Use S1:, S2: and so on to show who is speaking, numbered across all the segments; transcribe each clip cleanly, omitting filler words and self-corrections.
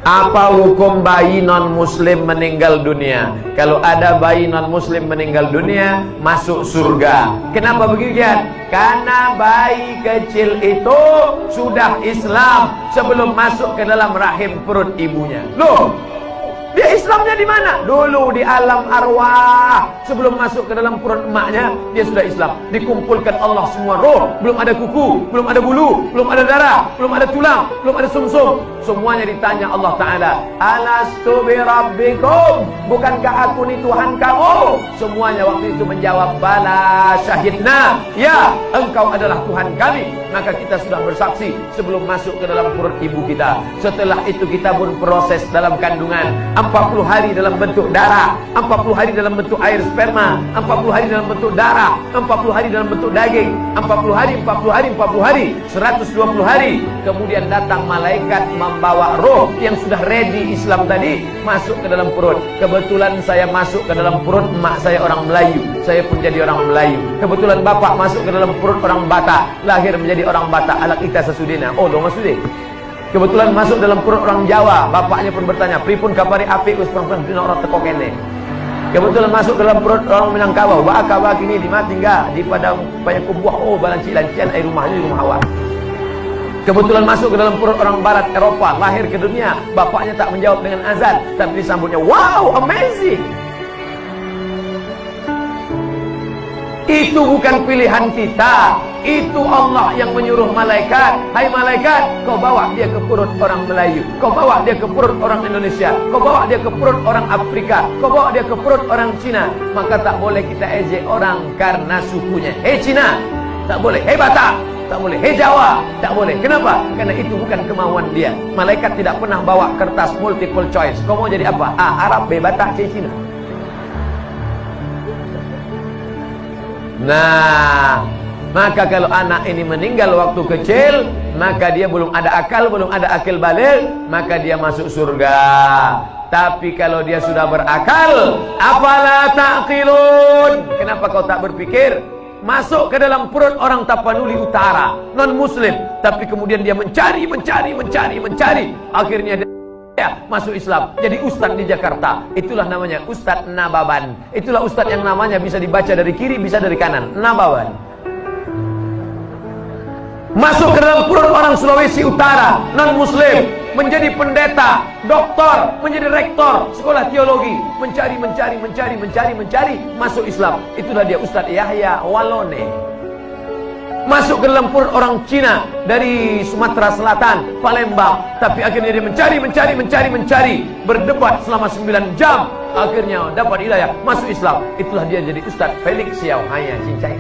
S1: Apa hukum bayi non-muslim meninggal dunia? Kalau ada bayi non-muslim meninggal dunia, masuk surga. Kenapa begitu? Karena bayi kecil itu sudah Islam sebelum masuk ke dalam rahim perut ibunya. Loh, dia Islamnya di mana? Dulu di alam arwah. Sebelum masuk ke dalam perut emaknya, dia sudah Islam. Dikumpulkan Allah semua roh. Belum ada kuku, belum ada bulu, belum ada darah, belum ada tulang, belum ada sumsum. Semuanya ditanya Allah Ta'ala, Alastu bi rabbikum, bukankah aku ni Tuhan kamu? Semuanya waktu itu menjawab, Bala syahidna, ya, engkau adalah Tuhan kami. Maka kita sudah bersaksi sebelum masuk ke dalam perut ibu kita. Setelah itu kita pun proses dalam kandungan 40 hari dalam bentuk darah, 40 hari dalam bentuk air sperma, 40 hari dalam bentuk darah, 40 hari dalam bentuk daging, 40 hari, 40 hari, 40 hari, 120 hari. Kemudian datang malaikat membawa roh yang sudah ready Islam tadi masuk ke dalam perut. Kebetulan saya masuk ke dalam perut emak saya orang Melayu, saya pun jadi orang Melayu. Kebetulan bapak masuk ke dalam perut orang Batak, lahir menjadi orang Batak. Anak kita sesudina, oh dong masudin. Kebetulan masuk dalam perut orang Jawa, bapaknya pun bertanya, pripun kapari api us perang dina orang teko kene. Kebetulan masuk dalam perut orang Minangkabau, ba kabar kini di mati enggak di padang banyak kubuah, oh balanci-lancian air rumahnya di rumah awak. Kebetulan masuk ke dalam perut orang barat Eropa, lahir ke dunia, bapaknya tak menjawab dengan azan, tapi disambutnya, wow, amazing. Itu bukan pilihan kita, itu Allah yang menyuruh malaikat, hai malaikat, kau bawa dia ke perut orang Melayu, kau bawa dia ke perut orang Indonesia, kau bawa dia ke perut orang Afrika, kau bawa dia ke perut orang Cina. Maka tak boleh kita ejek orang karena sukunya. Hei Cina, tak boleh. Hei Batak, tak boleh. Hei Jawa, tak boleh. Kenapa? Karena itu bukan kemauan dia. Malaikat tidak pernah bawa kertas multiple choice. Kau mau jadi apa? A. Arab, B. Batak, C. Cina. Nah, maka kalau anak ini meninggal waktu kecil, maka dia belum ada akal balik, maka dia masuk surga. Tapi kalau dia sudah berakal, afala taqilun? Kenapa kau tak berpikir? Masuk ke dalam perut orang Tapanuli Utara, non-muslim, tapi kemudian dia mencari, akhirnya dia masuk Islam, jadi ustadz di Jakarta. Itulah namanya Ustadz Nababan. Itulah ustadz yang namanya bisa dibaca dari kiri, bisa dari kanan, Nababan. Masuk ke dalam perut orang Sulawesi Utara, non-muslim, menjadi pendeta, doktor, menjadi rektor sekolah teologi, mencari, masuk Islam. Itulah dia Ustadz Yahya Walone. Masuk ke dalam perut orang Cina dari Sumatera Selatan, Palembang, tapi akhirnya dia mencari, berdebat selama 9 jam, akhirnya dapat hidayah, masuk Islam. Itulah dia jadi Ustadz Felix Xiao Haya Cincai.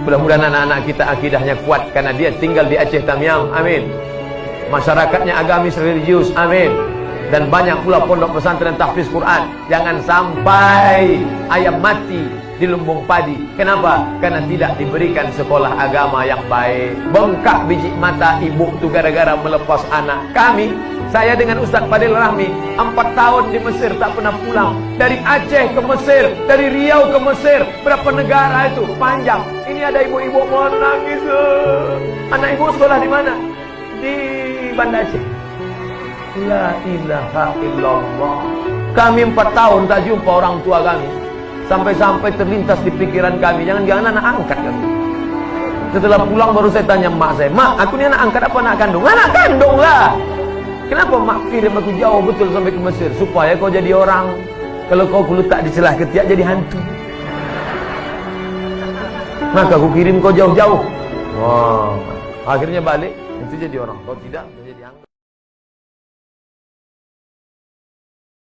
S1: Mudah-mudahan anak-anak kita akidahnya kuat karena dia tinggal di Aceh Tamiang, amin. Masyarakatnya agamis religius, amin. Dan banyak pula pondok pesantren tahfiz Quran. Jangan sampai ayam mati di lumbung padi. Kenapa? Karena tidak diberikan sekolah agama yang baik. Bengkak biji mata ibu itu gara-gara melepas anak. Kami, saya dengan Ustadz Fadil Rahmi, 4 tahun di Mesir tak pernah pulang. Dari Aceh ke Mesir, dari Riau ke Mesir, berapa negara itu panjang. Ini ada ibu-ibu mau nangis. Anak ibu sekolah di mana? Di Banda Aceh. La ilaha illallah. Kami 4 tahun tak jumpa orang tua kami. Sampai-sampai terlintas di pikiran kami, jangan-jangan anak angkat kami. Setelah pulang baru saya tanya mak saya, mak, aku ni anak angkat apa anak kandung? Anak kandung lah. Kenapa mak kirim aku jauh betul sampai ke Mesir? Supaya kau jadi orang. Kalau kau letak di celah ketiak jadi hantu. Maka aku kirim kau jauh-jauh. Wah, akhirnya balik, itu jadi orang. Kau tidak menjadi hantu.